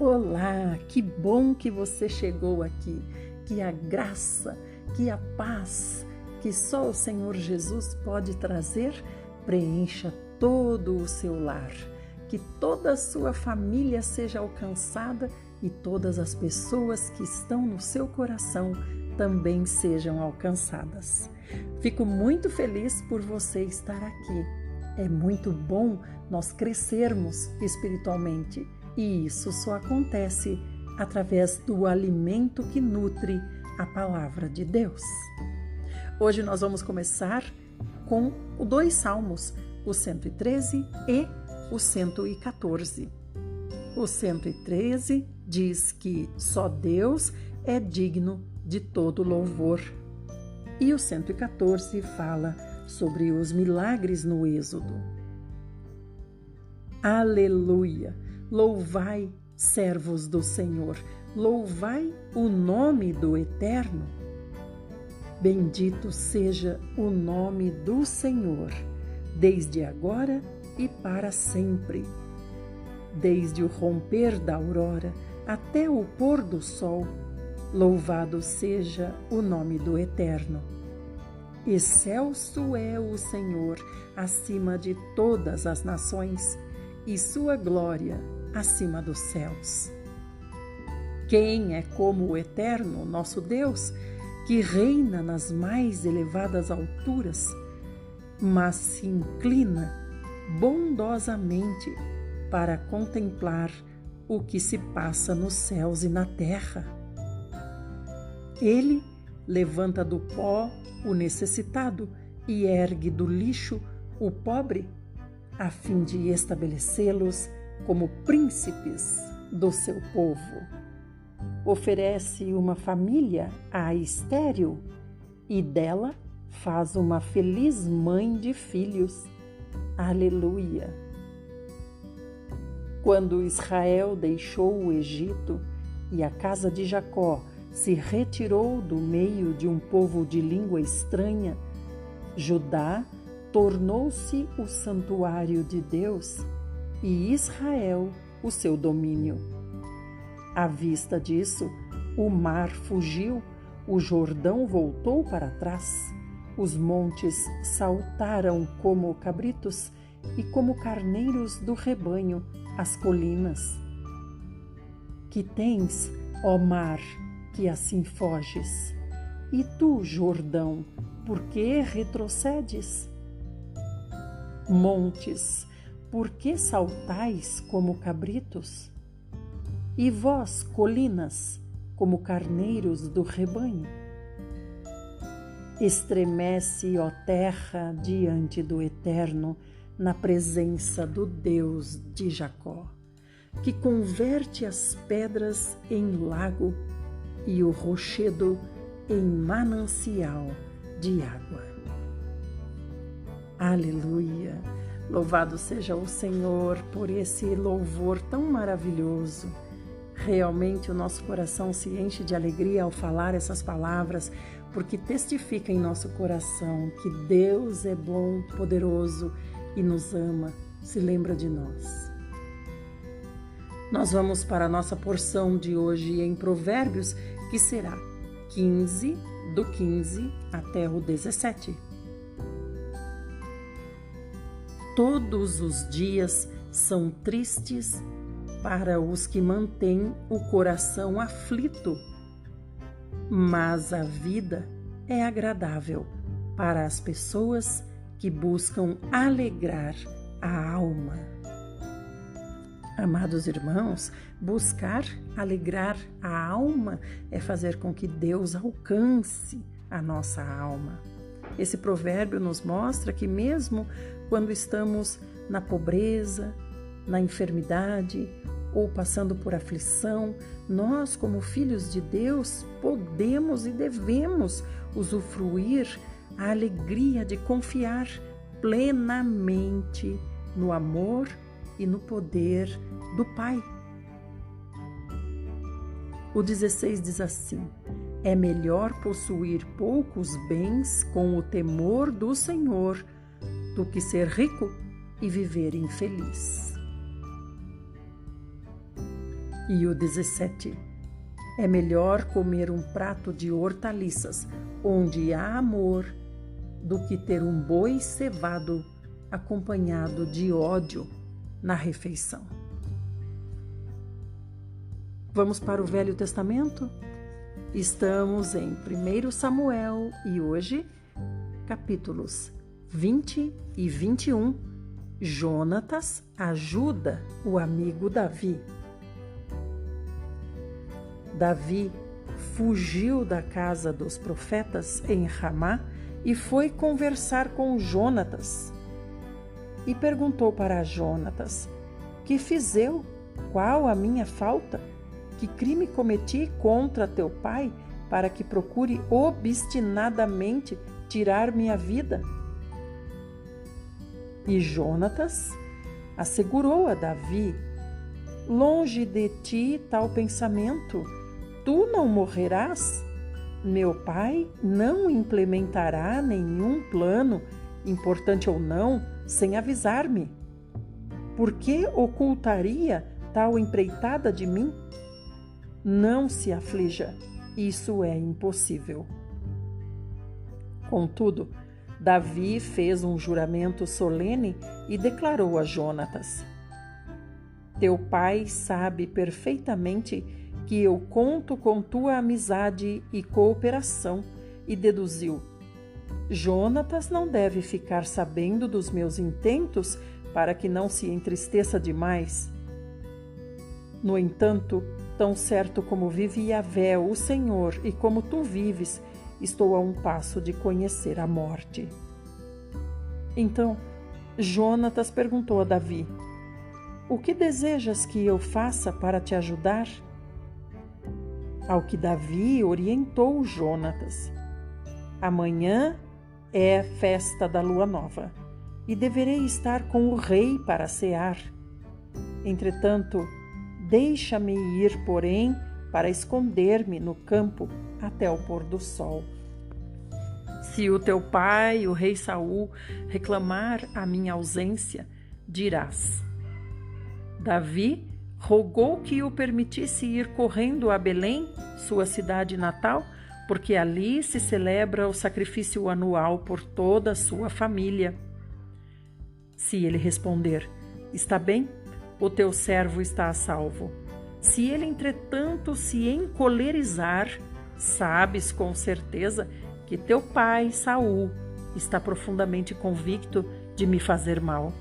Olá, que bom que você chegou aqui. Que a graça, que a paz que só o Senhor Jesus pode trazer preencha todo o seu lar. Que toda a sua família seja alcançada e todas as pessoas que estão no seu coração também sejam alcançadas. Fico muito feliz por você estar aqui. É muito bom nós crescermos espiritualmente e isso só acontece através do alimento que nutre a palavra de Deus. Hoje nós vamos começar com dois salmos, o 113 e o 114. O 113 diz que só Deus é digno de todo louvor. E o 114 fala sobre os milagres no Êxodo. Aleluia! Louvai, servos do Senhor, louvai o nome do Eterno. Bendito seja o nome do Senhor, desde agora e para sempre. Desde o romper da aurora até o pôr do sol, louvado seja o nome do Eterno. Excelso é o Senhor acima de todas as nações, e sua glória acima dos céus. Quem é como o Eterno, nosso Deus, que reina nas mais elevadas alturas, mas se inclina bondosamente para contemplar o que se passa nos céus e na terra. Ele levanta do pó o necessitado e ergue do lixo o pobre, a fim de estabelecê-los como príncipes do seu povo. Oferece uma família à estéril e dela faz uma feliz mãe de filhos. Aleluia! Quando Israel deixou o Egito e a casa de Jacó se retirou do meio de um povo de língua estranha, Judá tornou-se o santuário de Deus e Israel o seu domínio. À vista disso, o mar fugiu, o Jordão voltou para trás, os montes saltaram como cabritos e como carneiros do rebanho as colinas. Que tens, ó mar, que assim foges? E tu, Jordão, por que retrocedes? Montes, por que saltais como cabritos? E vós, colinas, como carneiros do rebanho? Estremece, ó terra, diante do Eterno, na presença do Deus de Jacó, que converte as pedras em lago e o rochedo em manancial de água. Aleluia! Louvado seja o Senhor por esse louvor tão maravilhoso. Realmente o nosso coração se enche de alegria ao falar essas palavras, porque testifica em nosso coração que Deus é bom, poderoso e nos ama, se lembra de nós. Nós vamos para a nossa porção de hoje em Provérbios, que será 15, do 15 até o 17. Todos os dias são tristes para os que mantêm o coração aflito, mas a vida é agradável para as pessoas que buscam alegrar a alma. Amados irmãos, buscar alegrar a alma é fazer com que Deus alcance a nossa alma. Esse provérbio nos mostra que mesmo quando estamos na pobreza, na enfermidade ou passando por aflição, nós, como filhos de Deus, podemos e devemos usufruir a alegria de confiar plenamente no amor e no poder do Pai. O 16 diz assim: é melhor possuir poucos bens com o temor do Senhor do que ser rico e viver infeliz. E o 17. É melhor comer um prato de hortaliças onde há amor do que ter um boi cevado acompanhado de ódio na refeição. Vamos para o Velho Testamento? Estamos em 1 Samuel e hoje, capítulos 20 e 21, Jonatas ajuda o amigo Davi. Davi fugiu da casa dos profetas em Ramá e foi conversar com Jonatas. E perguntou para Jonatas: Que fiz eu? Qual a minha falta? Que crime cometi contra teu pai para que procure obstinadamente tirar minha vida? E Jonatas assegurou a Davi: Longe de ti tal pensamento. Tu não morrerás? Meu pai não implementará nenhum plano, importante ou não, sem avisar-me. Por que ocultaria tal empreitada de mim? Não se aflija, isso é impossível. Contudo, Davi fez um juramento solene e declarou a Jonatas: Teu pai sabe perfeitamente que eu conto com tua amizade e cooperação, e deduziu: Jonatas não deve ficar sabendo dos meus intentos para que não se entristeça demais. No entanto, tão certo como vive Yahvé, o Senhor, e como tu vives, estou a um passo de conhecer a morte. Então, Jonatas perguntou a Davi: O que desejas que eu faça para te ajudar? Ao que Davi orientou Jonatas: Amanhã é festa da lua nova, e deverei estar com o rei para cear. Entretanto, deixa-me ir, porém, para esconder-me no campo até o pôr do sol. Se o teu pai, o rei Saul, reclamar a minha ausência, dirás: Davi rogou que o permitisse ir correndo a Belém, sua cidade natal, porque ali se celebra o sacrifício anual por toda a sua família. Se ele responder: Está bem, o teu servo está a salvo. Se ele, entretanto, se encolerizar, sabes com certeza que teu pai, Saul, está profundamente convicto de me fazer mal.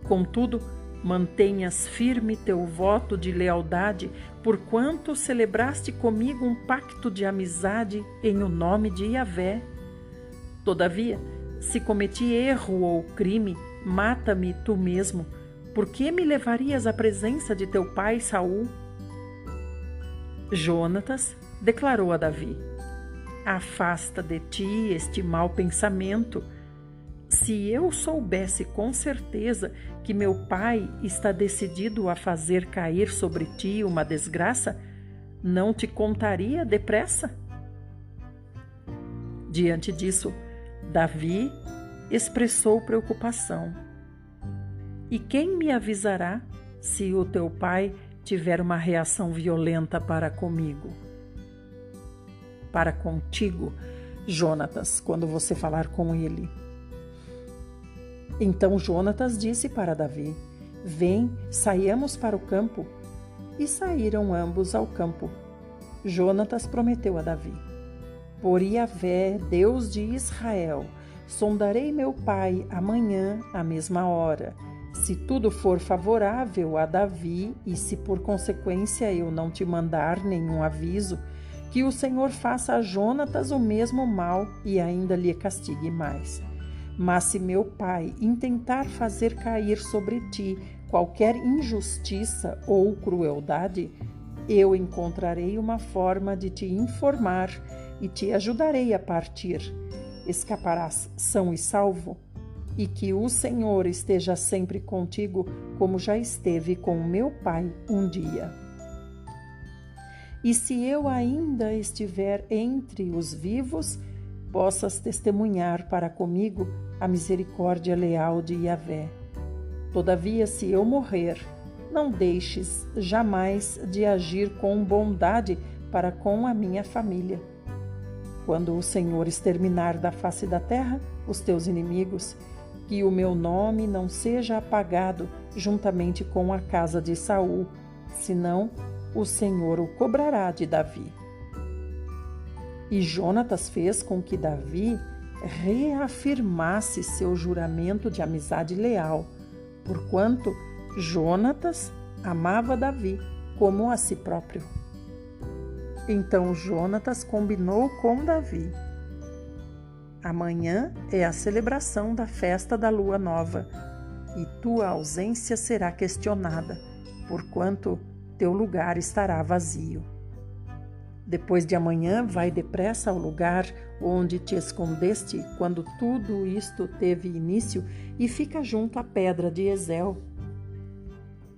Contudo, mantenhas firme teu voto de lealdade, porquanto celebraste comigo um pacto de amizade em o nome de Yahvé. Todavia, se cometi erro ou crime, mata-me tu mesmo. Por que me levarias à presença de teu pai Saul? Jonatas declarou a Davi: Afasta de ti este mau pensamento. Se eu soubesse com certeza que meu pai está decidido a fazer cair sobre ti uma desgraça, não te contaria depressa? Diante disso, Davi expressou preocupação. E quem me avisará se o teu pai tiver uma reação violenta para comigo? Para contigo, Jonatas, quando você falar com ele. Então Jonatas disse para Davi: Vem, saiamos para o campo. E saíram ambos ao campo. Jonatas prometeu a Davi: Por Yahvé, Deus de Israel, sondarei meu pai amanhã à mesma hora. Se tudo for favorável a Davi e se por consequência eu não te mandar nenhum aviso, que o Senhor faça a Jonatas o mesmo mal e ainda lhe castigue mais. Mas se meu pai intentar fazer cair sobre ti qualquer injustiça ou crueldade, eu encontrarei uma forma de te informar e te ajudarei a partir. Escaparás são e salvo, e que o Senhor esteja sempre contigo, como já esteve com o meu pai um dia. E se eu ainda estiver entre os vivos, possas testemunhar para comigo a misericórdia leal de Yahvé. Todavia, se eu morrer, não deixes jamais de agir com bondade para com a minha família. Quando o Senhor exterminar da face da terra os teus inimigos, que o meu nome não seja apagado juntamente com a casa de Saul, senão o Senhor o cobrará de Davi. E Jonatas fez com que Davi reafirmasse seu juramento de amizade leal, porquanto Jonatas amava Davi como a si próprio. Então Jonatas combinou com Davi: amanhã é a celebração da festa da lua nova, e tua ausência será questionada, porquanto teu lugar estará vazio. Depois de amanhã, vai depressa ao lugar onde te escondeste quando tudo isto teve início e fica junto à pedra de Ezel.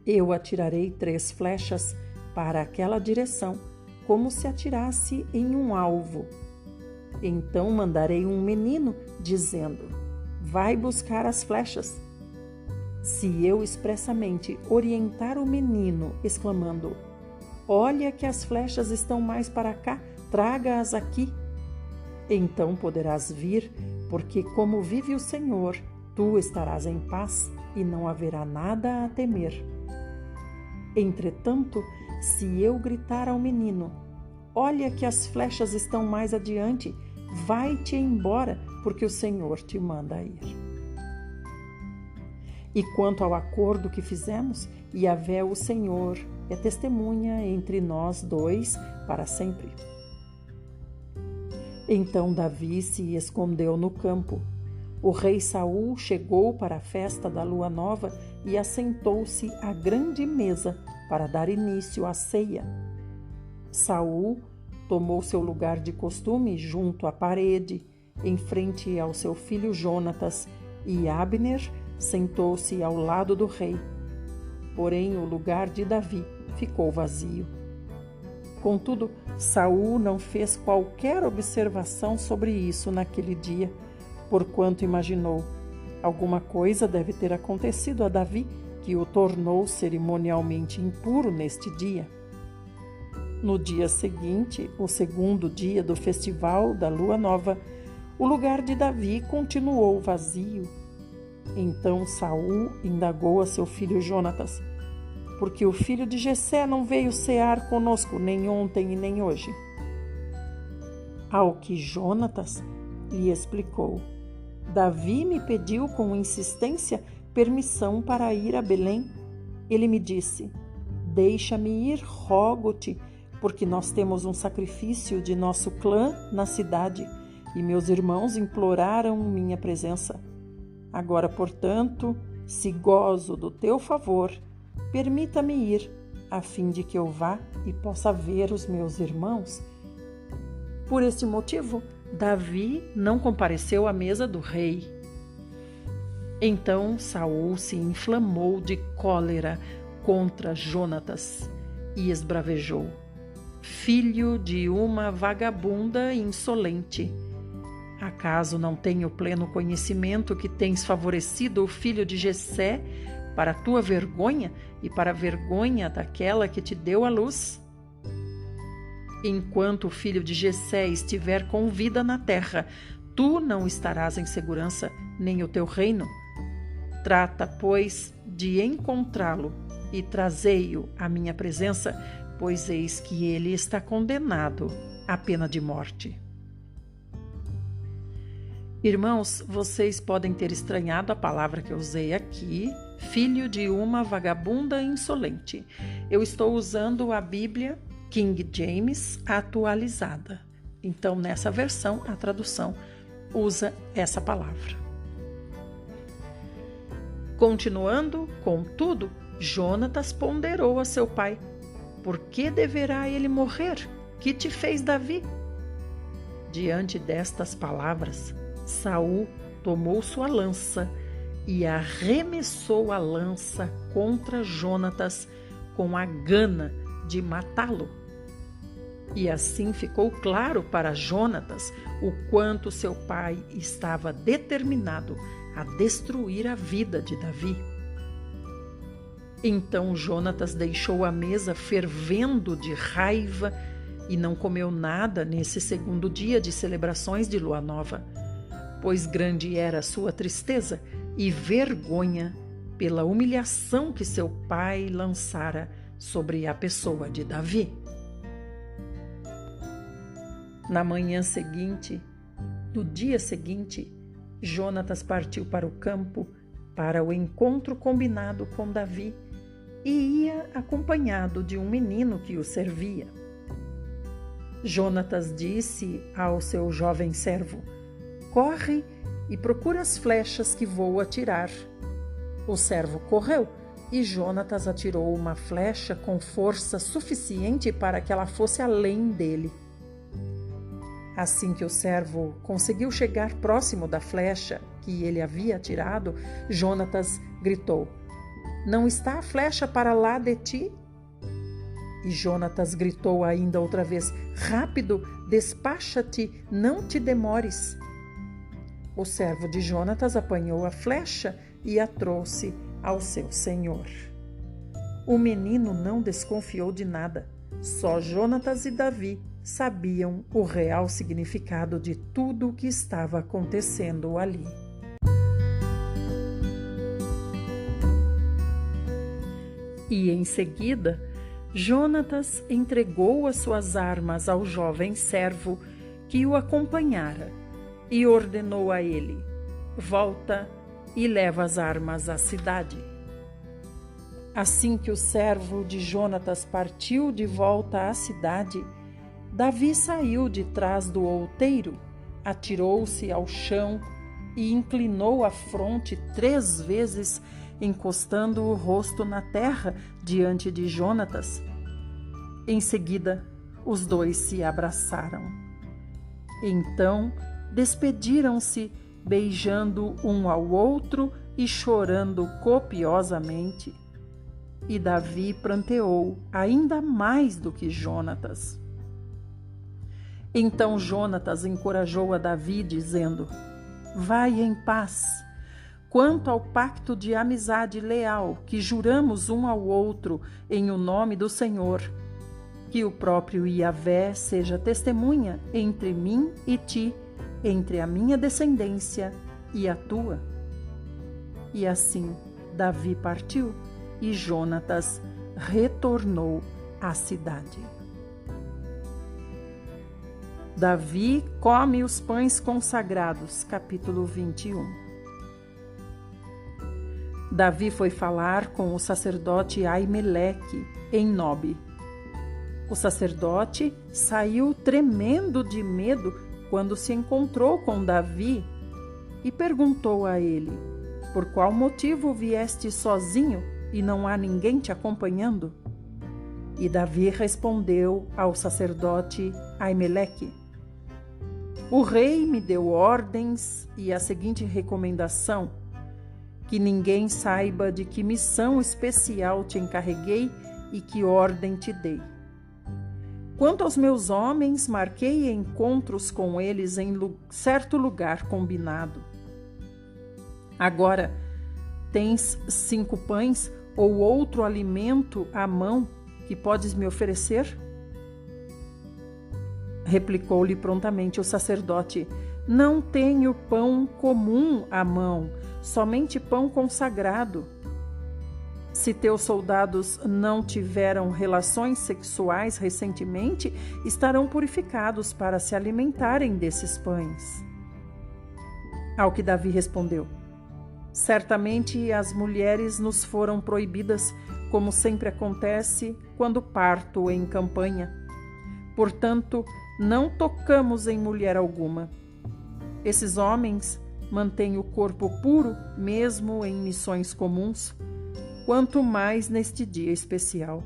Eu atirarei 3 flechas para aquela direção, como se atirasse em um alvo. Então mandarei um menino, dizendo: vai buscar as flechas. Se eu expressamente orientar o menino, exclamando: olha que as flechas estão mais para cá, traga-as aqui. Então poderás vir, porque como vive o Senhor, tu estarás em paz e não haverá nada a temer. Entretanto, se eu gritar ao menino: olha que as flechas estão mais adiante, vai-te embora, porque o Senhor te manda ir. E quanto ao acordo que fizemos, Yahvé, o Senhor, é testemunha entre nós dois para sempre. Então Davi se escondeu no campo. O rei Saul chegou para a festa da lua nova e assentou-se à grande mesa para dar início à ceia. Saul tomou seu lugar de costume junto à parede, em frente ao seu filho Jonatas, e Abner sentou-se ao lado do rei. Porém, o lugar de Davi ficou vazio. Contudo, Saul não fez qualquer observação sobre isso naquele dia, porquanto imaginou: alguma coisa deve ter acontecido a Davi que o tornou cerimonialmente impuro neste dia. No dia seguinte, o segundo dia do festival da lua nova, o lugar de Davi continuou vazio. Então Saul indagou a seu filho Jonatas: porque o filho de Jessé não veio cear conosco nem ontem e nem hoje? Ao que Jonatas lhe explicou: Davi me pediu com insistência permissão para ir a Belém. Ele me disse: deixa-me ir, rogo-te, porque nós temos um sacrifício de nosso clã na cidade, e meus irmãos imploraram minha presença. Agora, portanto, se gozo do teu favor, permita-me ir, a fim de que eu vá e possa ver os meus irmãos. Por este motivo, Davi não compareceu à mesa do rei. Então Saul se inflamou de cólera contra Jonatas e esbravejou: filho de uma vagabunda insolente! Acaso não tenho pleno conhecimento que tens favorecido o filho de Jessé para a tua vergonha e para a vergonha daquela que te deu a luz? Enquanto o filho de Jessé estiver com vida na terra, tu não estarás em segurança, nem o teu reino. Trata, pois, de encontrá-lo e trazei-o à minha presença, pois eis que ele está condenado à pena de morte. Irmãos, vocês podem ter estranhado a palavra que eu usei aqui, filho de uma vagabunda insolente. Eu estou usando a Bíblia King James atualizada. Então, nessa versão, a tradução usa essa palavra. Continuando, contudo, Jonatas ponderou a seu pai: por que deverá ele morrer? Que te fez Davi? Diante destas palavras, Saul tomou sua lança e arremessou a lança contra Jonatas com a gana de matá-lo. E assim ficou claro para Jonatas o quanto seu pai estava determinado a destruir a vida de Davi. Então Jonatas deixou a mesa fervendo de raiva e não comeu nada nesse segundo dia de celebrações de lua nova, pois grande era a sua tristeza e vergonha pela humilhação que seu pai lançara sobre a pessoa de Davi. Na manhã seguinte, no dia seguinte, Jonatas partiu para o campo para o encontro combinado com Davi e ia acompanhado de um menino que o servia. Jonatas disse ao seu jovem servo: corre e procura as flechas que vou atirar. O servo correu e Jonatas atirou uma flecha com força suficiente para que ela fosse além dele. Assim que o servo conseguiu chegar próximo da flecha que ele havia atirado, Jonatas gritou: não está a flecha para lá de ti? E Jonatas gritou ainda outra vez: rápido, despacha-te, não te demores. O servo de Jonatas apanhou a flecha e a trouxe ao seu senhor. O menino não desconfiou de nada. Só Jonatas e Davi sabiam o real significado de tudo o que estava acontecendo ali. E em seguida, Jonatas entregou as suas armas ao jovem servo que o acompanhara e ordenou a ele: volta e leva as armas à cidade. Assim que o servo de Jonatas partiu de volta à cidade, Davi saiu de trás do outeiro, atirou-se ao chão e inclinou a fronte 3 vezes, encostando o rosto na terra diante de Jonatas. Em seguida, os dois se abraçaram. Então, despediram-se, beijando um ao outro e chorando copiosamente. E Davi pranteou ainda mais do que Jonatas. Então Jonatas encorajou a Davi, dizendo: vai em paz. Quanto ao pacto de amizade leal que juramos um ao outro em o nome do Senhor, que o próprio Yahvé seja testemunha entre mim e ti, entre a minha descendência e a tua. E assim Davi partiu e Jonatas retornou à cidade. Davi come os pães consagrados, capítulo 21. Davi foi falar com o sacerdote Aimeleque, em Nobe. O sacerdote saiu tremendo de medo quando se encontrou com Davi e perguntou a ele: por qual motivo vieste sozinho e não há ninguém te acompanhando? E Davi respondeu ao sacerdote Aimeleque: o rei me deu ordens e a seguinte recomendação: que ninguém saiba de que missão especial te encarreguei e que ordem te dei. Quanto aos meus homens, marquei encontros com eles em certo lugar combinado. Agora, tens 5 pães ou outro alimento à mão que podes me oferecer? Replicou-lhe prontamente o sacerdote: não tenho pão comum à mão, somente pão consagrado. Se teus soldados não tiveram relações sexuais recentemente, estarão purificados para se alimentarem desses pães. Ao que Davi respondeu: certamente as mulheres nos foram proibidas, como sempre acontece quando parto em campanha. Portanto, não tocamos em mulher alguma. Esses homens mantêm o corpo puro, mesmo em missões comuns, quanto mais neste dia especial.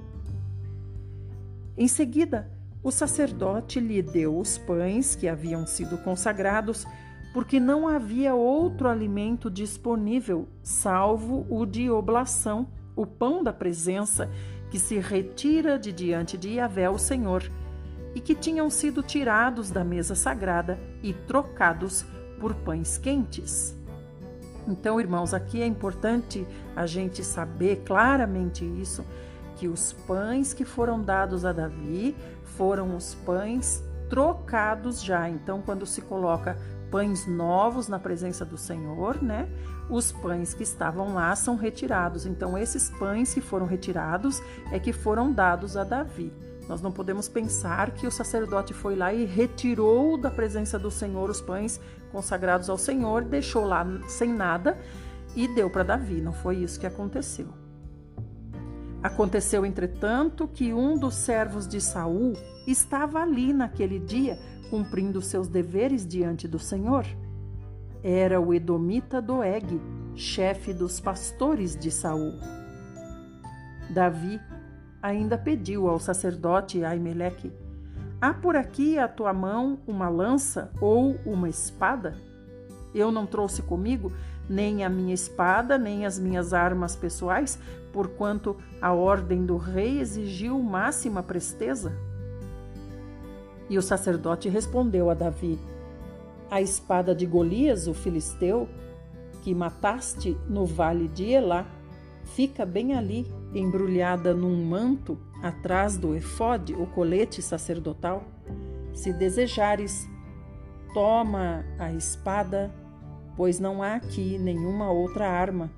Em seguida, o sacerdote lhe deu os pães que haviam sido consagrados, porque não havia outro alimento disponível, salvo o de oblação, o pão da presença, que se retira de diante de Yahvé o Senhor, e que tinham sido tirados da mesa sagrada e trocados por pães quentes. Então, irmãos, aqui é importante a gente saber claramente isso, que os pães que foram dados a Davi foram os pães trocados já. Então, quando se coloca pães novos na presença do Senhor, né? Os pães que estavam lá são retirados. Então, esses pães que foram retirados é que foram dados a Davi. Nós não podemos pensar que o sacerdote foi lá e retirou da presença do Senhor os pães consagrados ao Senhor, deixou lá sem nada e deu para Davi. Não foi isso que aconteceu. Aconteceu, entretanto, que um dos servos de Saul estava ali naquele dia, cumprindo seus deveres diante do Senhor. Era o edomita Doeg, chefe dos pastores de Saul. Davi ainda pediu ao sacerdote Aimeleque: há por aqui à tua mão uma lança ou uma espada? Eu não trouxe comigo nem a minha espada, nem as minhas armas pessoais, porquanto a ordem do rei exigiu máxima presteza. E o sacerdote respondeu a Davi: a espada de Golias, o filisteu, que mataste no vale de Elá, fica bem ali, embrulhada num manto, atrás do efode, o colete sacerdotal. Se desejares, toma a espada, pois não há aqui nenhuma outra arma.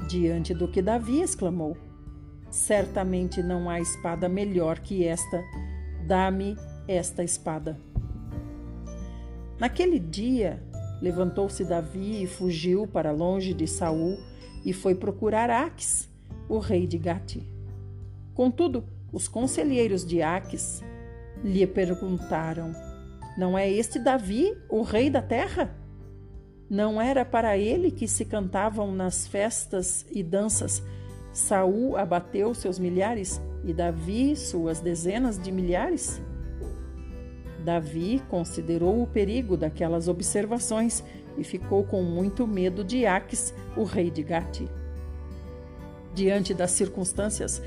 Diante do que Davi exclamou: certamente não há espada melhor que esta, dá-me esta espada. Naquele dia, levantou-se Davi e fugiu para longe de Saul e foi procurar Aques, o rei de Gate. Contudo, os conselheiros de Aques lhe perguntaram: não é este Davi, o rei da terra? Não era para ele que se cantavam nas festas e danças: Saul abateu seus milhares e Davi suas dezenas de milhares? Davi considerou o perigo daquelas observações e ficou com muito medo de Aques, o rei de Gate. Diante das circunstâncias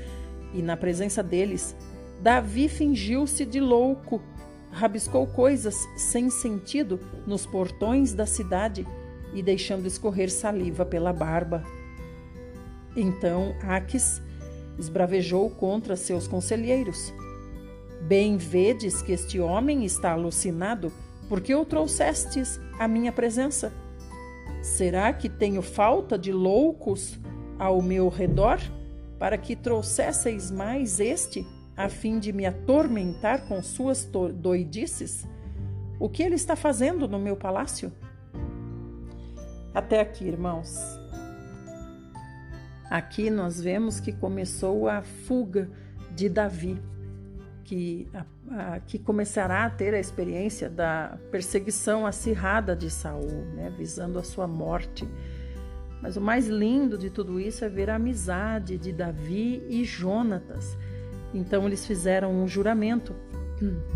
e na presença deles, Davi fingiu-se de louco, rabiscou coisas sem sentido nos portões da cidade e deixando escorrer saliva pela barba. Então Aques esbravejou contra seus conselheiros: bem vedes que este homem está alucinado, porque o trouxestes à minha presença. Será que tenho falta de loucos ao meu redor, para que trouxesseis mais este, a fim de me atormentar com suas doidices? O que ele está fazendo no meu palácio? Até aqui, irmãos. Aqui nós vemos que começou a fuga de Davi, que começará a ter a experiência da perseguição acirrada de Saul, né, visando a sua morte. Mas o mais lindo de tudo isso é ver a amizade de Davi e Jonatas. Então eles fizeram um juramento: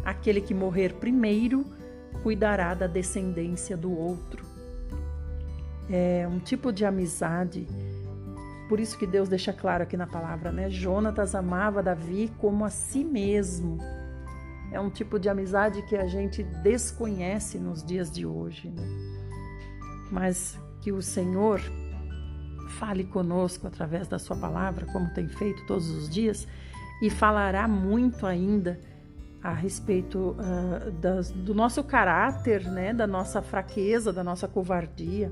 aquele que morrer primeiro cuidará da descendência do outro. É um tipo de amizade. Por isso que Deus deixa claro aqui na palavra, né? Jonatas amava Davi como a si mesmo. É um tipo de amizade que a gente desconhece nos dias de hoje, né? Mas que o Senhor fale conosco através da sua palavra, como tem feito todos os dias, e falará muito ainda a respeito do nosso caráter, né? Da nossa fraqueza, da nossa covardia,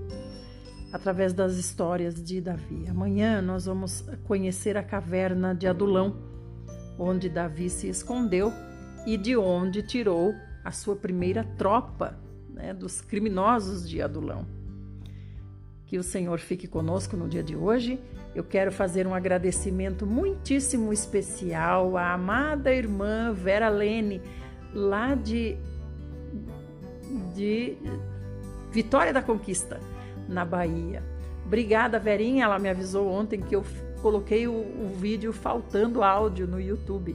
através das histórias de Davi. Amanhã nós vamos conhecer a caverna de Adulão, onde Davi se escondeu e de onde tirou a sua primeira tropa, né, dos criminosos de Adulão. Que o Senhor fique conosco no dia de hoje. Eu quero fazer um agradecimento muitíssimo especial à amada irmã Vera Lene, lá de Vitória da Conquista, na Bahia. Obrigada, Verinha, ela me avisou ontem que eu coloquei o vídeo faltando áudio no YouTube.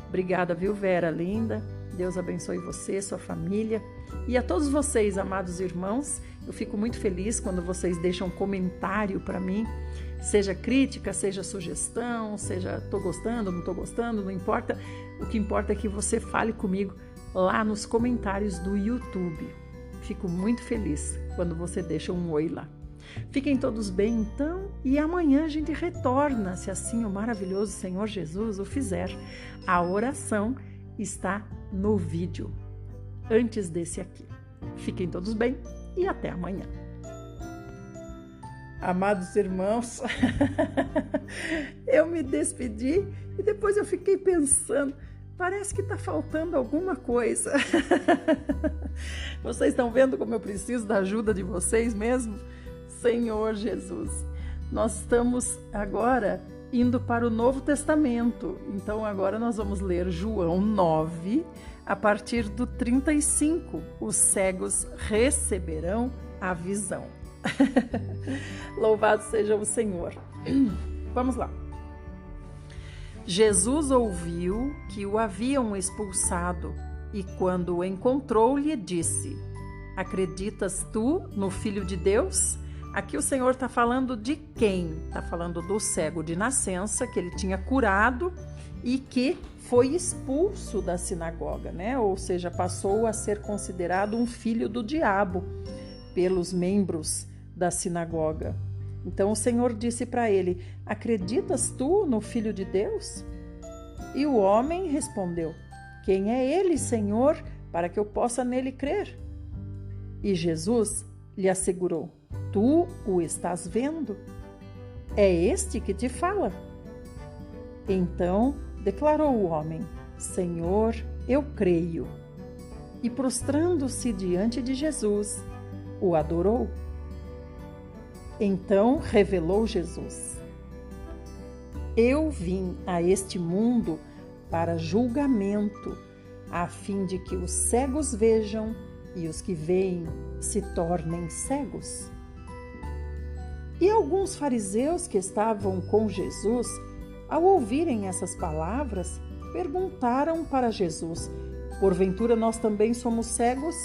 Obrigada, viu, Vera, linda? Deus abençoe você, sua família e a todos vocês, amados irmãos. Eu fico muito feliz quando vocês deixam um comentário para mim, seja crítica, seja sugestão, seja tô gostando, não tô gostando, não importa. O que importa é que você fale comigo lá nos comentários do YouTube. Fico muito feliz quando você deixa um oi lá. Fiquem todos bem, então, e amanhã a gente retorna, se assim o maravilhoso Senhor Jesus o fizer. A oração está no vídeo, antes desse aqui. Fiquem todos bem e até amanhã. Amados irmãos, eu me despedi e depois eu fiquei pensando, parece que está faltando alguma coisa. Vocês estão vendo como eu preciso da ajuda de vocês mesmo? Senhor Jesus, nós estamos agora indo para o Novo Testamento. Então agora nós vamos ler João 9, a partir do 35. Os cegos receberão a visão. Louvado seja o Senhor. Vamos lá. Jesus ouviu que o haviam expulsado e quando o encontrou lhe disse: acreditas tu no Filho de Deus? Aqui o Senhor está falando de quem? Está falando do cego de nascença que ele tinha curado e que foi expulso da sinagoga, né? Ou seja, passou a ser considerado um filho do diabo pelos membros da sinagoga. Então o Senhor disse para ele: acreditas tu no Filho de Deus? E o homem respondeu: quem é ele, Senhor, para que eu possa nele crer? E Jesus lhe assegurou: tu o estás vendo? É este que te fala. Então declarou o homem: Senhor, eu creio. E prostrando-se diante de Jesus, o adorou. Então revelou Jesus: eu vim a este mundo para julgamento, a fim de que os cegos vejam e os que veem se tornem cegos. E alguns fariseus que estavam com Jesus, ao ouvirem essas palavras, perguntaram para Jesus: porventura nós também somos cegos?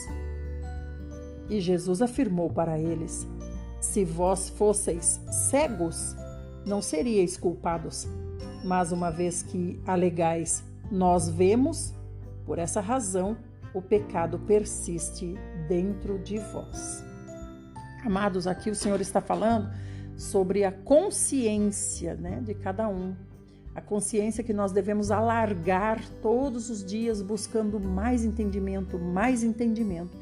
E Jesus afirmou para eles: se vós fosseis cegos, não seríeis culpados. Mas uma vez que alegais, nós vemos, por essa razão o pecado persiste dentro de vós. Amados, aqui o Senhor está falando sobre a consciência, né, de cada um. A consciência que nós devemos alargar todos os dias buscando mais entendimento, mais entendimento.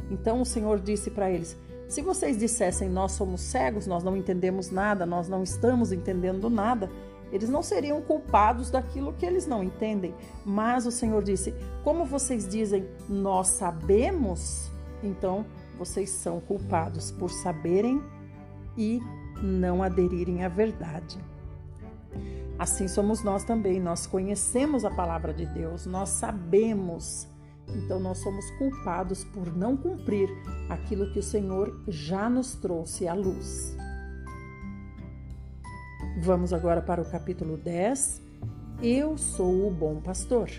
Então o Senhor disse para eles: se vocês dissessem nós somos cegos, nós não entendemos nada, nós não estamos entendendo nada, eles não seriam culpados daquilo que eles não entendem. Mas o Senhor disse: como vocês dizem nós sabemos, então vocês são culpados por saberem e não aderirem à verdade. Assim somos nós também, nós conhecemos a palavra de Deus, nós sabemos. Então nós somos culpados por não cumprir aquilo que o Senhor já nos trouxe à luz. Vamos agora para o capítulo 10. Eu sou o bom pastor.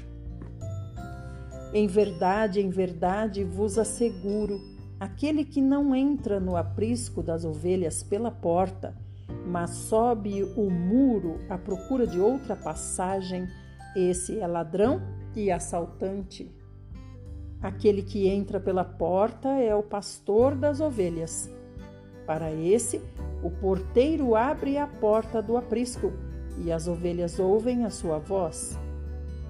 Em verdade vos asseguro, aquele que não entra no aprisco das ovelhas pela porta, mas sobe o muro à procura de outra passagem, esse é ladrão e assaltante. Aquele que entra pela porta é o pastor das ovelhas. Para esse, o porteiro abre a porta do aprisco e as ovelhas ouvem a sua voz.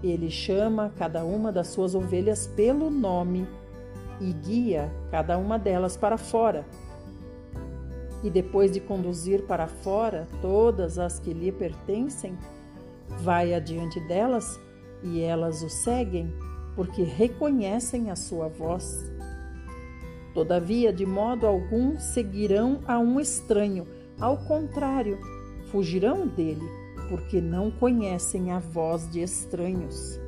Ele chama cada uma das suas ovelhas pelo nome e guia cada uma delas para fora. E depois de conduzir para fora todas as que lhe pertencem, vai adiante delas e elas o seguem, porque reconhecem a sua voz. Todavia, de modo algum seguirão a um estranho, ao contrário, fugirão dele, porque não conhecem a voz de estranhos.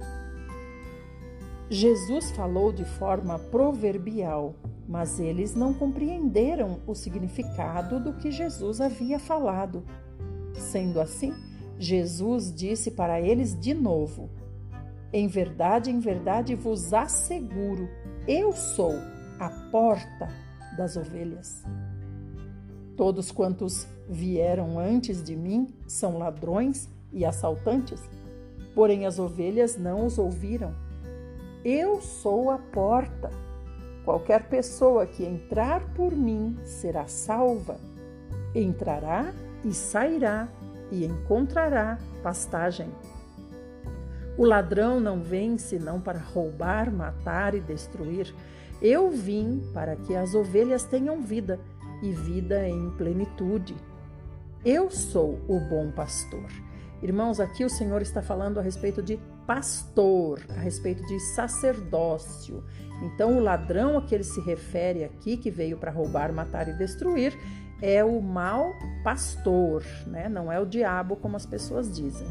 Jesus falou de forma proverbial, mas eles não compreenderam o significado do que Jesus havia falado. Sendo assim, Jesus disse para eles de novo: em verdade vos asseguro, eu sou a porta das ovelhas. Todos quantos vieram antes de mim são ladrões e assaltantes, porém as ovelhas não os ouviram. Eu sou a porta. Qualquer pessoa que entrar por mim será salva entrará e sairá e encontrará pastagem. O ladrão não vem senão para roubar, matar e destruir. Eu vim para que as ovelhas tenham vida e vida em plenitude. Eu sou o bom pastor. Irmãos, aqui o Senhor está falando a respeito de pastor, a respeito de sacerdócio. Então, o ladrão a que ele se refere aqui, que veio para roubar, matar e destruir, é o mau pastor, né? Não é o diabo, como as pessoas dizem.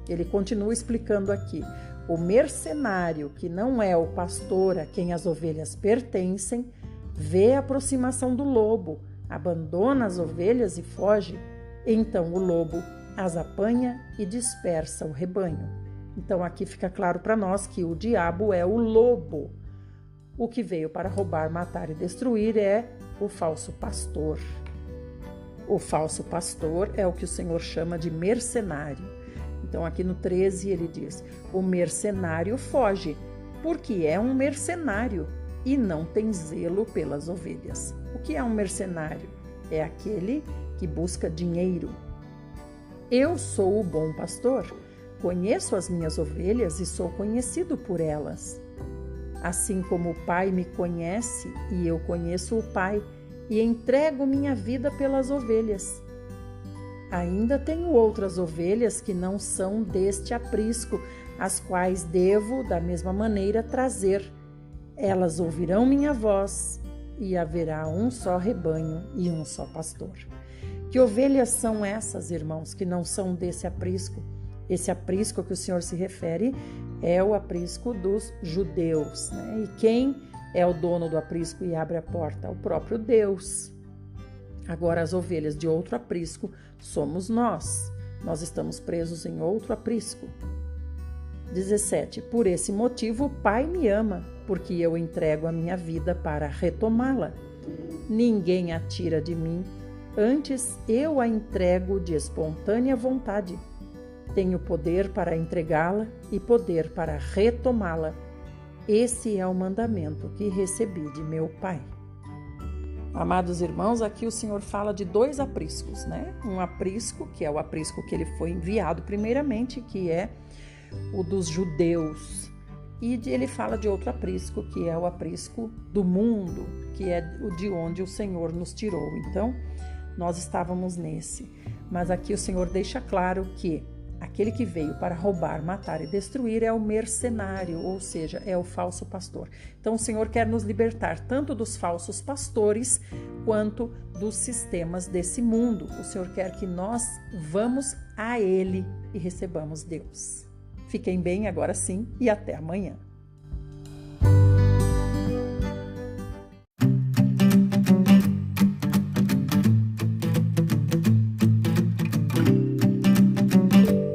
Ele continua explicando aqui. O mercenário, que não é o pastor a quem as ovelhas pertencem, vê a aproximação do lobo, abandona as ovelhas e foge. Então o lobo as apanha e dispersa o rebanho. Então aqui fica claro para nós que o diabo é o lobo. O que veio para roubar, matar e destruir é o falso pastor. O falso pastor é o que o Senhor chama de mercenário. Então aqui no 13 ele diz, o mercenário foge, porque é um mercenário e não tem zelo pelas ovelhas. O que é um mercenário? É aquele que busca dinheiro. Eu sou o bom pastor, conheço as minhas ovelhas e sou conhecido por elas. Assim como o Pai me conhece e eu conheço o Pai, e entrego minha vida pelas ovelhas. Ainda tenho outras ovelhas que não são deste aprisco, as quais devo, da mesma maneira, trazer. Elas ouvirão minha voz, e haverá um só rebanho e um só pastor. Que ovelhas são essas, irmãos, que não são desse aprisco? Esse aprisco que o Senhor se refere é o aprisco dos judeus, né? E quem é o dono do aprisco e abre a porta? O próprio Deus. Agora, as ovelhas de outro aprisco somos nós. Nós estamos presos em outro aprisco. 17. Por esse motivo o Pai me ama, porque eu entrego a minha vida para retomá-la. Ninguém a tira de mim, antes eu a entrego de espontânea vontade. Tenho poder para entregá-la e poder para retomá-la. Esse é o mandamento que recebi de meu Pai. Amados irmãos, aqui o Senhor fala de dois apriscos, né? Um aprisco, que é o aprisco que ele foi enviado primeiramente, que é o dos judeus. E ele fala de outro aprisco, que é o aprisco do mundo, que é o de onde o Senhor nos tirou. Então, nós estávamos nesse. Mas aqui o Senhor deixa claro que aquele que veio para roubar, matar e destruir é o mercenário, ou seja, é o falso pastor. Então o Senhor quer nos libertar tanto dos falsos pastores quanto dos sistemas desse mundo. O Senhor quer que nós vamos a Ele e recebamos Deus. Fiquem bem agora sim e até amanhã.